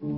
Oh,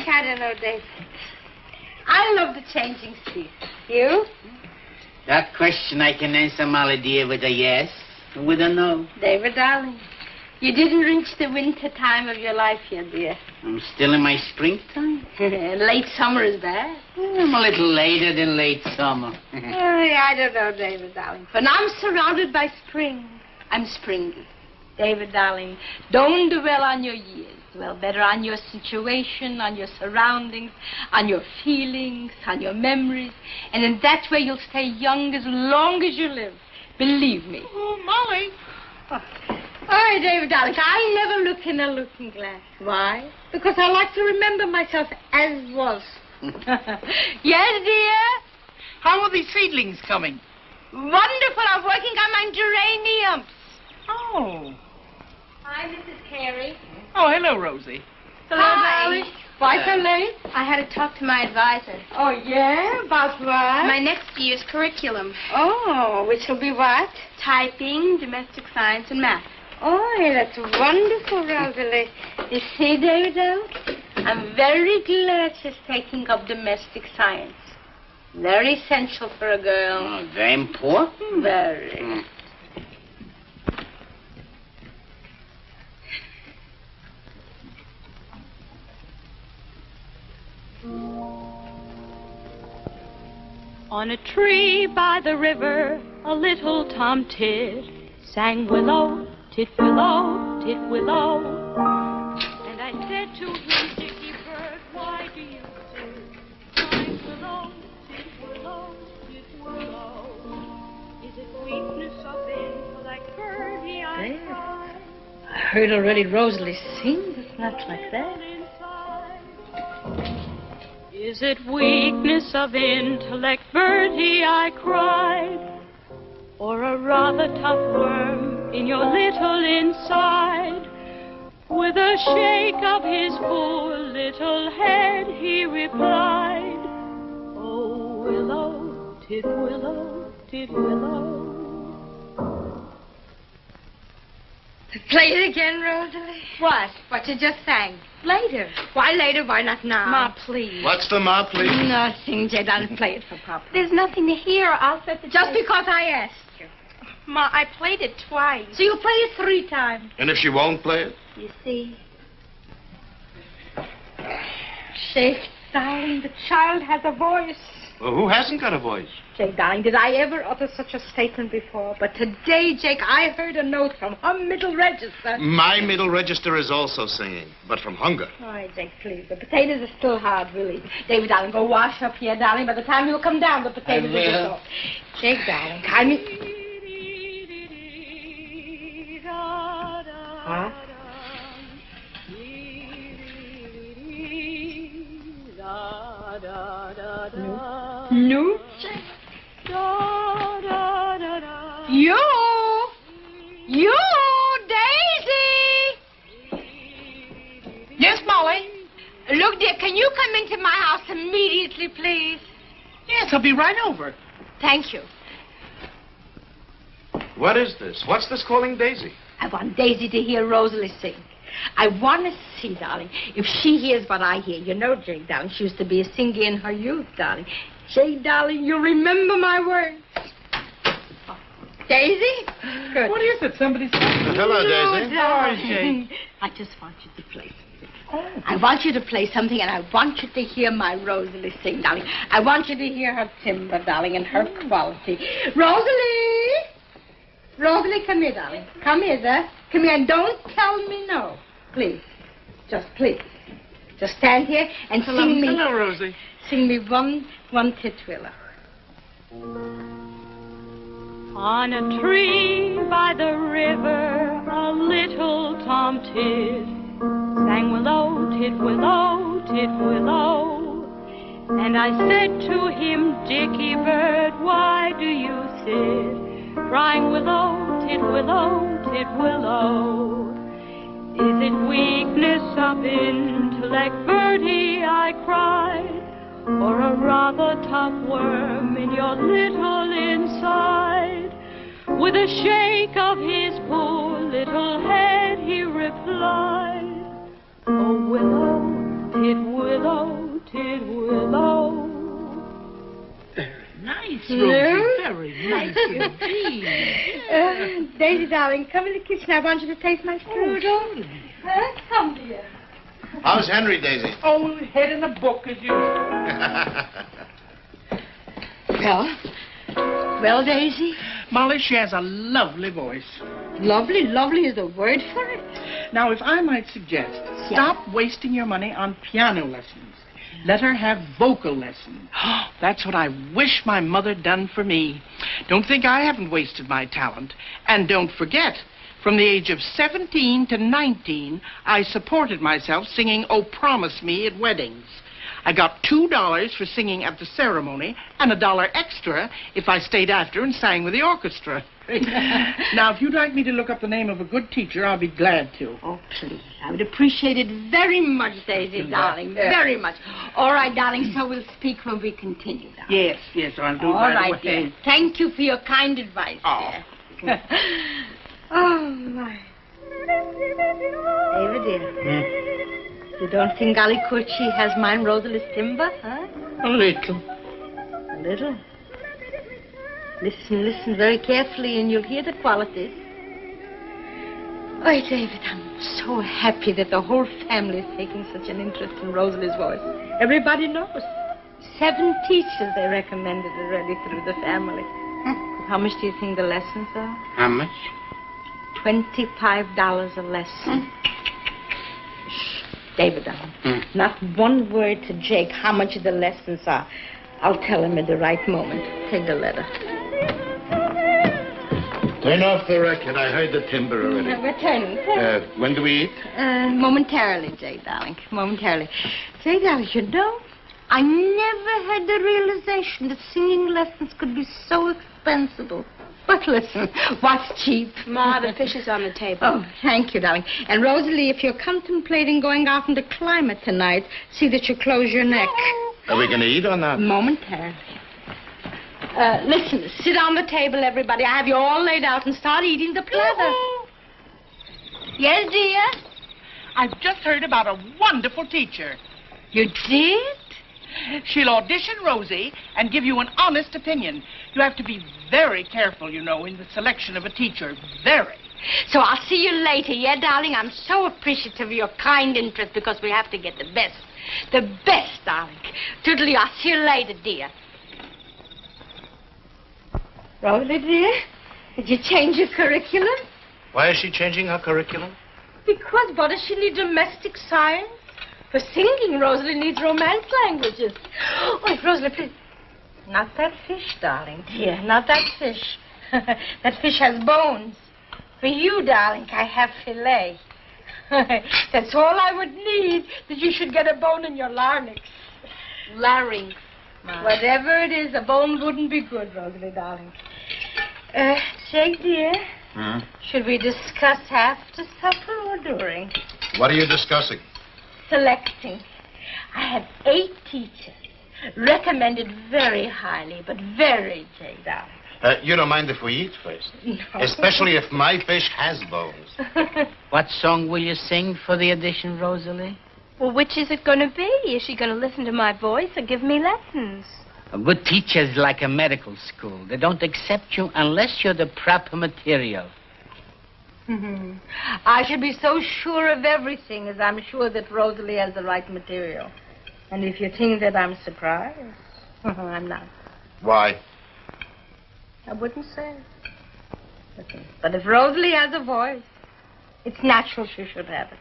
I don't know, David. I love the changing seasons. You? That question I can answer, Molly dear, with a yes or with a no. David, darling, you didn't reach the winter time of your life yet, dear. I'm still in my springtime. Late summer is bad. I'm a little later than late summer. I don't know, David, darling. But I'm surrounded by spring. I'm springy. David, darling, don't dwell on your years. Dwell better on your situation, on your surroundings, on your feelings, on your memories. And in that way, you'll stay young as long as you live. Believe me. Oh, Molly. Oh. All right, David, darling, I never look in a looking glass. Why? Because I like to remember myself as was. Yes, dear? How are these seedlings coming? Wonderful. I'm working on my geraniums. Oh. Hi, Mrs. Carey. Oh, hello, Rosie. Hello, darling. Why so late? I had to talk to my advisor. Oh, yeah? About what? My next year's curriculum. Oh, which will be what? Typing, domestic science, and math. Oh, yeah, that's wonderful, Rosalie. You see, David, I'm very glad she's taking up domestic science. Very essential for a girl. Oh, very important. Very. On a tree by the river, a little tomtit sang willow, tit willow, tit willow. And I said to him, Dicky bird, why do you sing willow, tit willow, tit willow? Is it weakness of intellect, birdie, I cried? I heard already Rosalie sing, but not like that. Is it weakness of intellect, Bertie, I cried, or a rather tough worm in your little inside? With a shake of his poor little head, he replied, oh, willow, tit willow, tit willow. Play it again, Rosalie. What? What you just sang. Later. Why later? Why not now? Ma, please. What's the ma, please? Nothing, Jed. I'll play it for Papa. There's nothing to hear. I'll set the Just because I asked you. Ma, I played it twice. So you'll play it 3 times. And if she won't play it? You see. Jake, darling, the child has a voice. Well, who hasn't got a voice? Jake, darling, did I ever utter such a statement before? But today, Jake, I heard a note from her middle register. My middle register is also singing, but from hunger. All right, Jake, please. The potatoes are still hard, really. David, darling, go wash up here, darling. By the time you come down, the potatoes will be soft. Jake, darling, call me. Huh? No? You! You! Daisy! Yes, Molly? Look, dear, can you come into my house immediately, please? Yes, I'll be right over. Thank you. What is this? What's this calling Daisy? I want Daisy to hear Rosalie sing. I want to see, darling, if she hears what I hear. You know, Jake, darling, she used to be a singer in her youth, darling. Jake, darling, you remember my words. Oh. Daisy? Good. What is it? Somebody's... Hello, Daisy. No, darling. I just want you to play something. Oh. I want you to play something, and I want you to hear my Rosalie sing, darling. I want you to hear her timbre, darling, and her quality. Rosalie! Rosalie, come here, darling. Come here, sir. Come here, and don't tell me no. Please. Just please. Just stand here and sing me. Hello, Rosie. Sing me one tit willow. On a tree by the river, a little Tom Tom Tidd sang willow, titwillow, titwillow. And I said to him, Dickie bird, why do you sit crying willow, titwillow, titwillow? Is it weakness of intellect, Bertie, I cried, or a rather tough worm in your little inside? With a shake of his poor little head, he replied, oh, willow, titwillow, titwillow. Nice, Rosie. Very nice indeed. Daisy, darling, come in the kitchen. I want you to taste my strudel. Come, dear. How's Henry, Daisy? Oh, head in a book as usual. Well, Daisy? Molly, she has a lovely voice. Lovely, lovely is the word for it. Now, if I might suggest, stop wasting your money on piano lessons. Let her have vocal lessons. That's what I wish my mother done for me. Don't think I haven't wasted my talent. And don't forget, from the age of 17 to 19, I supported myself singing Oh, Promise Me at weddings. I got $2 for singing at the ceremony and $1 extra if I stayed after and sang with the orchestra. Now, if you'd like me to look up the name of a good teacher, I'll be glad to. Oh, please. I would appreciate it very much, Daisy, darling. Very much. All right, darling, so we'll speak when we continue, darling. Yes, I'll do it All right right, away. dear. Thank you for your kind advice, dear. Oh, my. David, dear. You don't think Ali Curchi has mine Rosalie's timber, huh? A little. A little? Listen very carefully and you'll hear the qualities. Oh, David, I'm so happy that the whole family is taking such an interest in Rosalie's voice. Everybody knows. 7 teachers they recommended already through the family. How much do you think the lessons are? How much? $25 a lesson. Shh. David, not one word to Jake how much the lessons are. I'll tell him at the right moment. Take the letter. Turn off the record. I heard the timber already. We're turning. When do we eat? Momentarily, Jay, darling. Momentarily. Jay, darling, you know, I never had the realization that singing lessons could be so expensive. But listen, what's cheap? Ma, the fish is on the table. Oh, thank you, darling. And Rosalie, if you're contemplating going out in the climate tonight, see that you close your neck. Are we going to eat or not? Momentarily. Listen, sit on the table, everybody. I have you all laid out and start eating the platter. Yes, dear? I've just heard about a wonderful teacher. You did? She'll audition Rosie and give you an honest opinion. You have to be very careful, you know, in the selection of a teacher. Very. So I'll see you later, yeah, darling? I'm so appreciative of your kind interest because we have to get the best. The best, darling. Toodaloo, I'll see you later, dear. Rosalie, dear, did you change your curriculum? Why is she changing her curriculum? Because what does she need? Domestic science? For singing, Rosalie needs romance languages. Oh, Rosalie, please. Not that fish, darling, dear. Not that fish. That fish has bones. For you, darling, I have fillet. That's all I would need, that you should get a bone in your larynx. Larynx. Whatever it is, a bone wouldn't be good, Rosalie, darling. Jake, dear, should we discuss after supper or during? What are you discussing? Selecting. I had 8 teachers, recommended very highly, but very, Jake, darling. You don't mind if we eat first? No. Especially if my fish has bones. What song will you sing for the audition, Rosalie? Well, which is it going to be? Is she going to listen to my voice or give me lessons? A good teacher is like a medical school. They don't accept you unless you're the proper material. I should be so sure of everything as I'm sure that Rosalie has the right material. And if you think that I'm surprised, I'm not. Why? I wouldn't say. Listen, but if Rosalie has a voice, it's natural she should have it.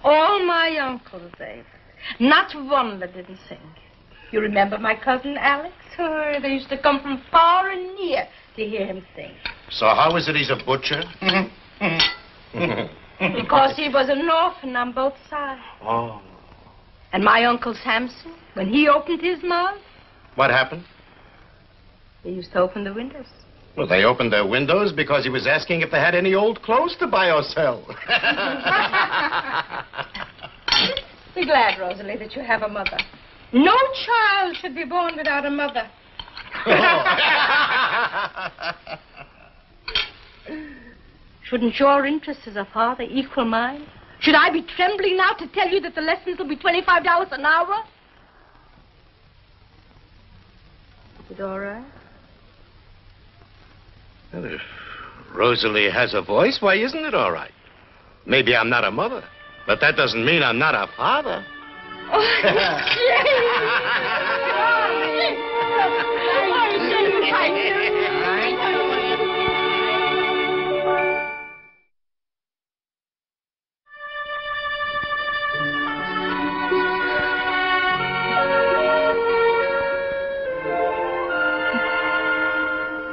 All my uncles, David. Not one that didn't sing. You remember my cousin Alex? They used to come from far and near to hear him sing. So how is it he's a butcher? Because he was an orphan on both sides. Oh. And my Uncle Samson, when he opened his mouth, What happened? he used to open the windows. Well, they opened their windows because he was asking if they had any old clothes to buy or sell. Be glad, Rosalie, that you have a mother. No child should be born without a mother. Shouldn't your interests as a father equal mine? Should I be trembling now to tell you that the lessons will be $25 an hour? Is it all right? Well, if Rosalie has a voice, why isn't it all right? Maybe I'm not a mother, but that doesn't mean I'm not a father.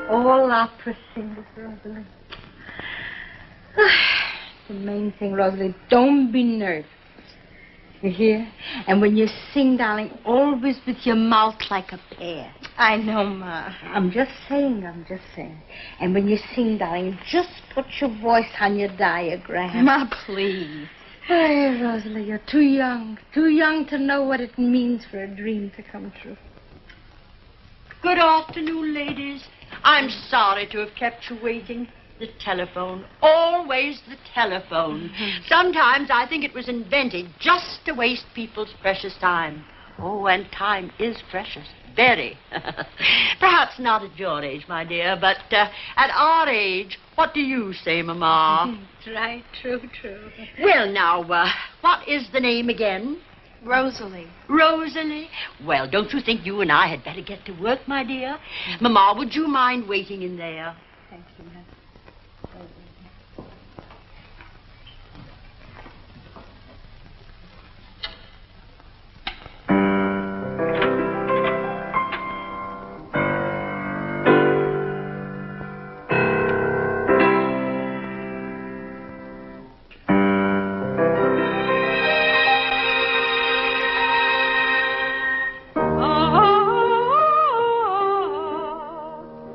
All opera singers, Rosalie. The main thing, Rosalie, don't be nervous. You hear? And when you sing, darling, always with your mouth like a pear. I know, Ma. I'm just saying. And when you sing, darling, just put your voice on your diagram. Ma, please. Hey, Rosalie, you're too young to know what it means for a dream to come true. Good afternoon, ladies. I'm sorry to have kept you waiting. The telephone. Always the telephone. Sometimes I think it was invented just to waste people's precious time. Oh, and time is precious. Very. Perhaps not at your age, my dear, but at our age, what do you say, Mama? That's right. True. Well, now, what is the name again? Rosalie. Rosalie? Well, don't you think you and I had better get to work, my dear? Mama, would you mind waiting in there? Thank you, Ma'am.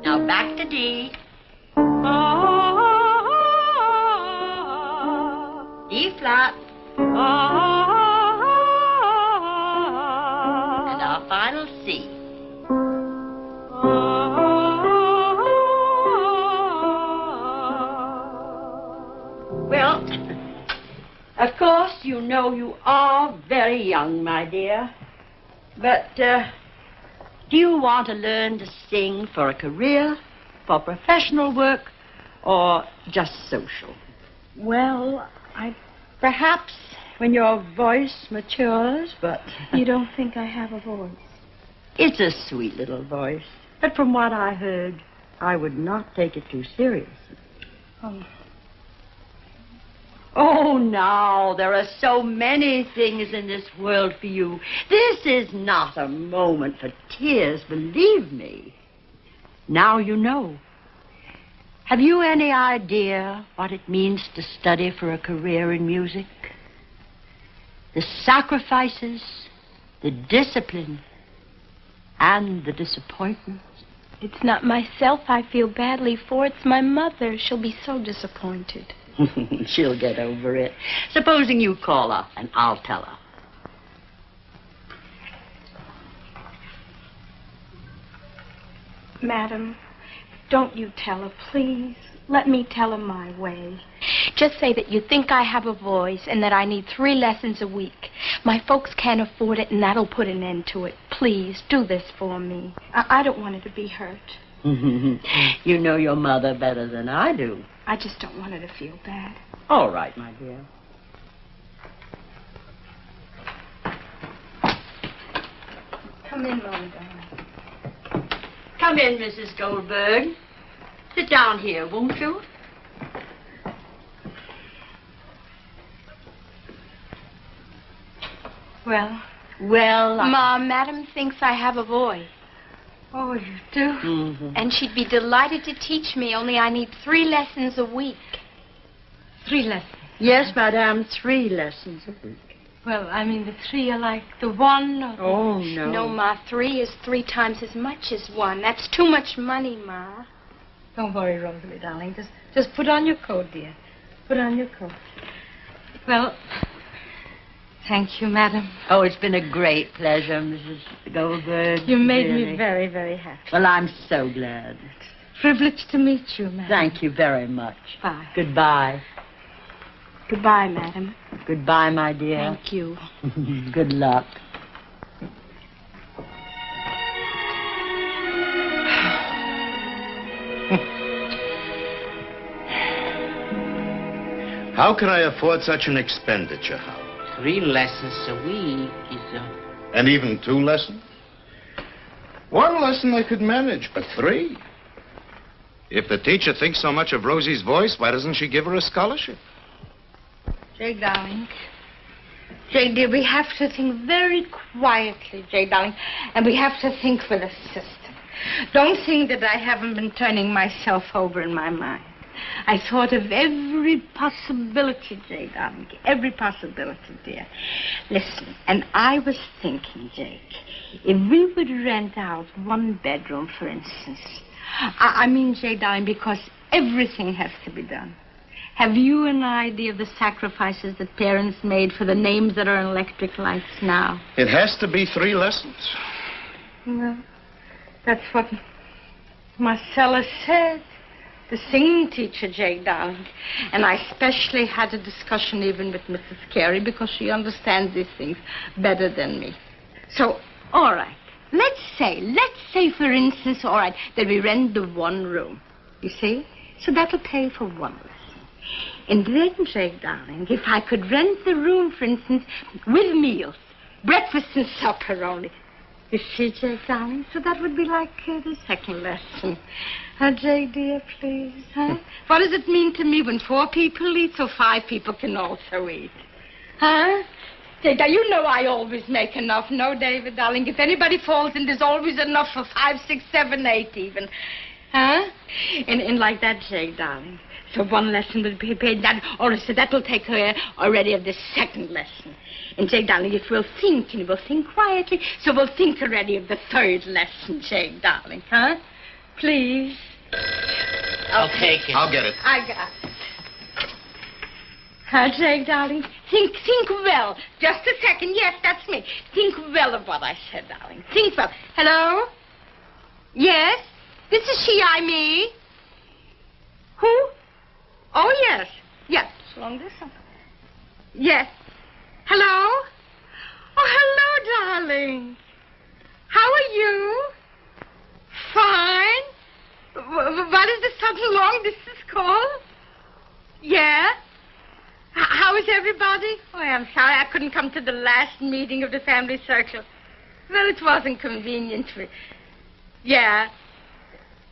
Now back to D. D flat. And our final C. Well, of course, you know you are very young, my dear. But, do you want to learn to sing for a career, for professional work, or just social? Well, Perhaps when your voice matures, but... you don't think I have a voice? It's a sweet little voice. But from what I heard, I would not take it too seriously. Oh, now, there are so many things in this world for you. This is not a moment for tears, believe me. Now you know. Have you any idea what it means to study for a career in music? The sacrifices, the discipline, and the disappointments. It's not myself I feel badly for. It's my mother. She'll be so disappointed. She'll get over it. Supposing you call her, and I'll tell her. Madam, don't you tell her, please. Let me tell her my way. Just say that you think I have a voice and that I need 3 lessons a week. My folks can't afford it, and that'll put an end to it. Please, do this for me. I don't want her to be hurt. You know your mother better than I do. I just don't want her to feel bad. All right, my dear. Come in, Mama, darling. Come in, Mrs. Goldberg. Sit down here, won't you? Well, Ma, Madam thinks I have a voice. Oh, you do? Mm-hmm. And she'd be delighted to teach me, only I need 3 lessons a week. 3 lessons. Yes, madame, 3 lessons a week. Well, I mean, the 3 are like the 1 or... Oh, no. No, Ma, 3 is 3 times as much as 1. That's too much money, Ma. Don't worry, Rosalie, darling. Just put on your coat, dear. Put on your coat. Well, thank you, madam. Oh, it's been a great pleasure, Mrs. Goldberg. You made really. me very, very happy. Well, I'm so glad. Privileged to meet you, madam. Thank you very much. Bye. Goodbye. Goodbye, madam. Goodbye, my dear. Thank you. Good luck. How can I afford such an expenditure, Howard? 3 lessons a week is And even 2 lessons? 1 lesson I could manage, but 3? If the teacher thinks so much of Rosie's voice, why doesn't she give her a scholarship? Jake, darling. Jake, dear, we have to think very quietly, Jake, darling. And we have to think with a system. Don't think that I haven't been turning myself over in my mind. I thought of every possibility, Jake, darling. Every possibility, dear. Listen, and I was thinking, Jake, if we would rent out 1 bedroom, for instance. I mean, Jake, darling, because everything has to be done. Have you an idea of the sacrifices that parents made for the names that are in electric lights now? It has to be 3 lessons. Well, that's what Marcella said. The singing teacher, Jake, darling. And I especially had a discussion even with Mrs. Carey because she understands these things better than me. So, all right. Let's say, for instance, all right, that we rent the 1 room. You see? So that'll pay for 1 lesson. And then, Jake, darling, if I could rent the room, for instance, with meals, breakfast and supper only. You see, Jake, darling? So that would be like the 2nd lesson. Jake, dear, please, huh? What does it mean to me when 4 people eat so 5 people can also eat? Huh? Jake, now, you know I always make enough. No, David, darling. If anybody falls in, there's always enough for 5, 6, 7, 8 even. Huh? And like that, Jake, darling. So 1 lesson will be paid. So that will take care already of the 2nd lesson. And, Jake, darling, if we'll think, and we'll think quietly, so we'll think already of the 3rd lesson, Jake, darling. Huh? Please. I'll take it. I'll get it. I got it. Jake, darling, think well. Just a second. Yes, that's me. Think well of what I said, darling. Think well. Hello? Yes? This is she, me. Who? Oh, yes. Yes. It's long distance. Yes. Hello? Oh, hello, darling. How are you? Fine. What is this sudden long-distance call? Yeah? How is everybody? Oh, I'm sorry I couldn't come to the last meeting of the family circle. Well, it wasn't convenient for... Yeah.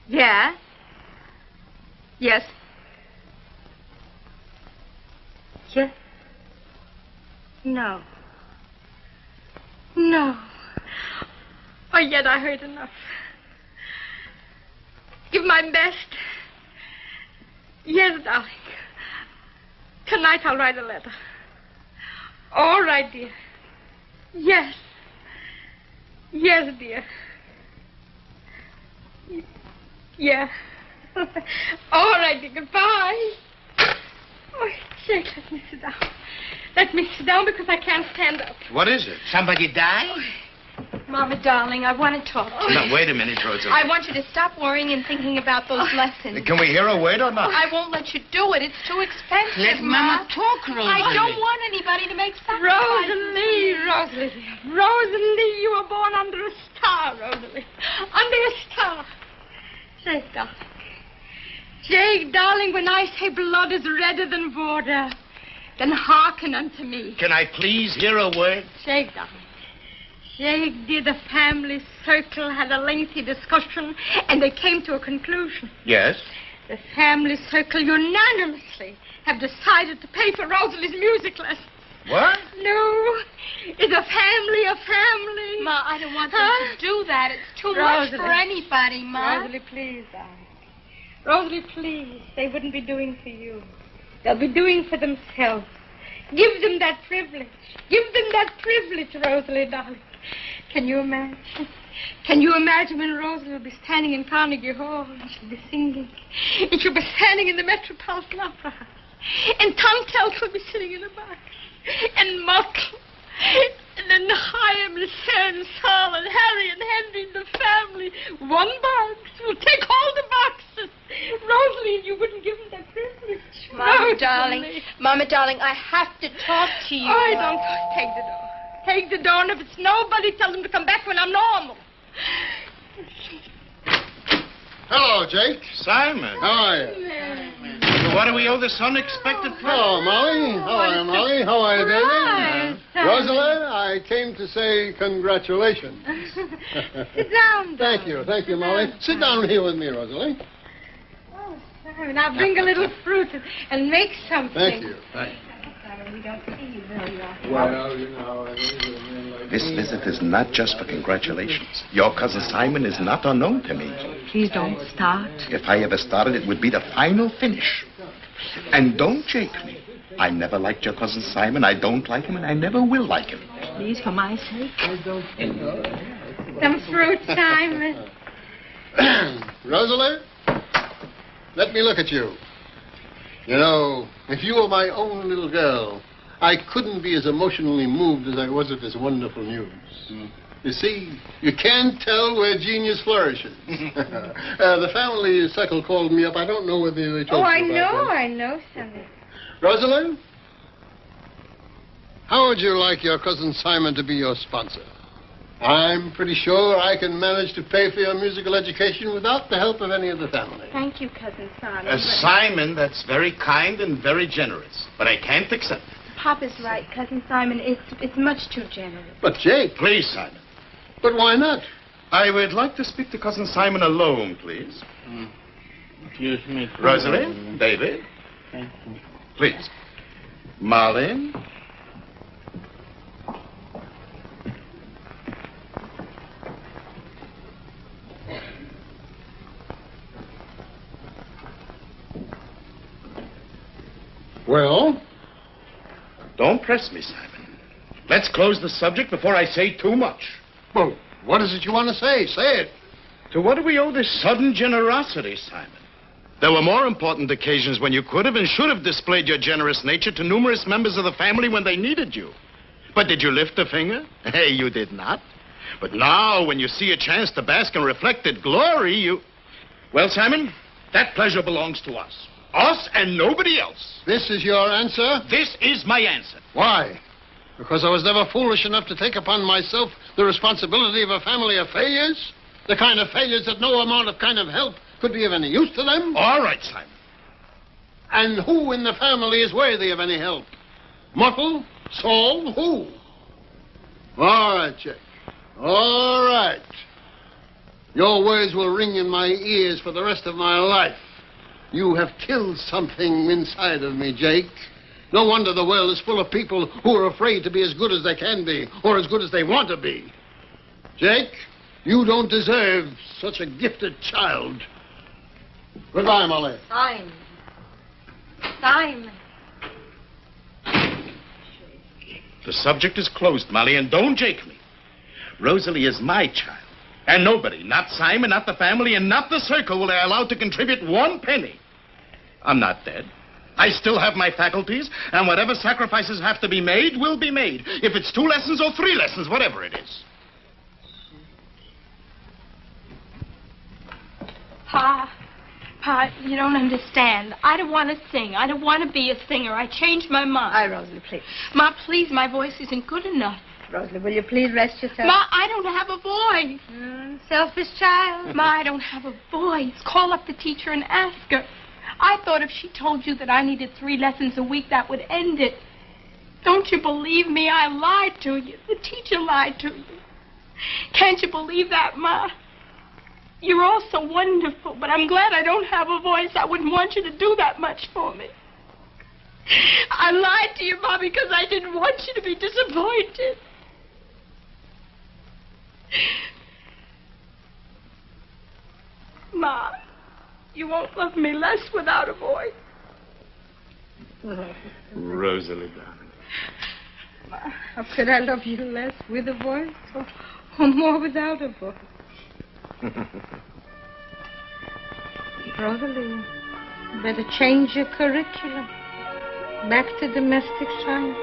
Yeah? Yes. Yes? No. No. Oh, yet I heard enough. Give my best. Yes, darling. Tonight I'll write a letter. All right, dear. Yes. Yes, dear. Yeah. All right, dear. Goodbye. Oh, Jake, let me sit down. Let me sit down because I can't stand up. What is it? Somebody died? Mama, darling, I want to talk to you. No, wait a minute, Rosalie. I want you to stop worrying and thinking about those lessons. Can we hear a word or not? I won't let you do it. It's too expensive, Let Ma. Mama talk, Rosalie. I don't want anybody to make sacrifices. Rosalie, you were born under a star, Rosalie. Under a star. Jake, darling. Jake, darling, when I say blood is redder than water, then hearken unto me. Can I please hear a word? Jake, darling. Jake, dear, the family circle had a lengthy discussion, and they came to a conclusion. Yes? The family circle unanimously have decided to pay for Rosalie's music lessons. What? No. Is a family. Ma, I don't want them to do that. It's too much for anybody, Ma. Rosalie, please, darling. Rosalie, please. They wouldn't be doing for you. They'll be doing for themselves. Give them that privilege. Give them that privilege, Rosalie, darling. Can you imagine? Can you imagine when Rosalie will be standing in Carnegie Hall and she'll be singing? And she'll be standing in the Metropolitan Opera House. And Tom Telk will be sitting in the box. And Muckle. And then Chaim and Sarah and Saul and Harry and Henry and the family. One box. We'll take all the boxes. Rosalie, you wouldn't give them that privilege. Mama, darling, I have to talk to you. I don't. Take the door. Take the door, and if it's nobody, tell them to come back when I'm normal. Hello, Jake. Simon. How are you? What do we owe this unexpected Hello, Molly. How are you, Molly? How are you, David? Hi, Simon. Rosalind, I came to say congratulations. Sit down. Thank you, Molly. Sit down here with me, Rosalind. Oh, Simon, I'll bring a little fruit and make something. Thank you. Simon, we don't see you very often. Well, you know, This visit is not just for congratulations. Your cousin Simon is not unknown to me. Please don't start. If I ever started, it would be the final finish. And don't jake me. I never liked your cousin Simon. I don't like him, and I never will like him. Please, for my sake. Some fruit, Simon. Rosalind, let me look at you. You know, if you were my own little girl, I couldn't be as emotionally moved as I was at this wonderful news. You see, you can't tell where genius flourishes. The family circle called me up. I don't know whether they told you about that. I know, Sonny. Rosalind, how would you like your cousin Simon to be your sponsor? I'm pretty sure I can manage to pay for your musical education without the help of any of the family. Thank you, Cousin Simon. Simon, that's very kind and very generous, but I can't accept it. Papa's right, Cousin Simon. It's much too generous. But, Jake... Please, Simon. But why not? I would like to speak to cousin Simon alone, please. Excuse me. Rosalind, David. Thank you. Please. Marlene. Well? Don't press me, Simon. Let's close the subject before I say too much. Well, what is it you want to say? Say it. To what do we owe this sudden generosity, Simon? There were more important occasions when you could have and should have displayed your generous nature to numerous members of the family when they needed you. But did you lift a finger? Hey, you did not. But now, when you see a chance to bask in reflected glory, you... Well, Simon, that pleasure belongs to us. Us and nobody else. This is your answer? This is my answer. Why? Because I was never foolish enough to take upon myself the responsibility of a family of failures? The kind of failures that no amount of kind of help could be of any use to them? All right, Simon. And who in the family is worthy of any help? Muckle? Saul? Who? All right, Jake. All right. Your words will ring in my ears for the rest of my life. You have killed something inside of me, Jake. No wonder the world is full of people who are afraid to be as good as they can be, or as good as they want to be. Jake, you don't deserve such a gifted child. Goodbye, Molly. Simon. Simon. The subject is closed, Molly, and don't jake me. Rosalie is my child. And nobody, not Simon, not the family, and not the circle, will I allow to contribute one penny. I'm not dead. I still have my faculties, and whatever sacrifices have to be made will be made. If it's 2 lessons or 3 lessons, whatever it is. Pa, you don't understand. I don't want to sing. I don't want to be a singer. I changed my mind. Hi, Rosalie, please. Ma, please, my voice isn't good enough. Rosalie, will you please rest yourself? Ma, I don't have a voice. Selfish child. Ma, I don't have a voice. Call up the teacher and ask her. I thought if she told you that I needed 3 lessons a week, that would end it. Don't you believe me? I lied to you. The teacher lied to you. Can't you believe that, Ma? You're all so wonderful, but I'm glad I don't have a voice. I wouldn't want you to do that much for me. I lied to you, Ma, because I didn't want you to be disappointed. Ma, you won't love me less without a voice. Rosalie, darling. How could I love you less with a voice or more without a voice? Rosalie, you better change your curriculum. Back to domestic science.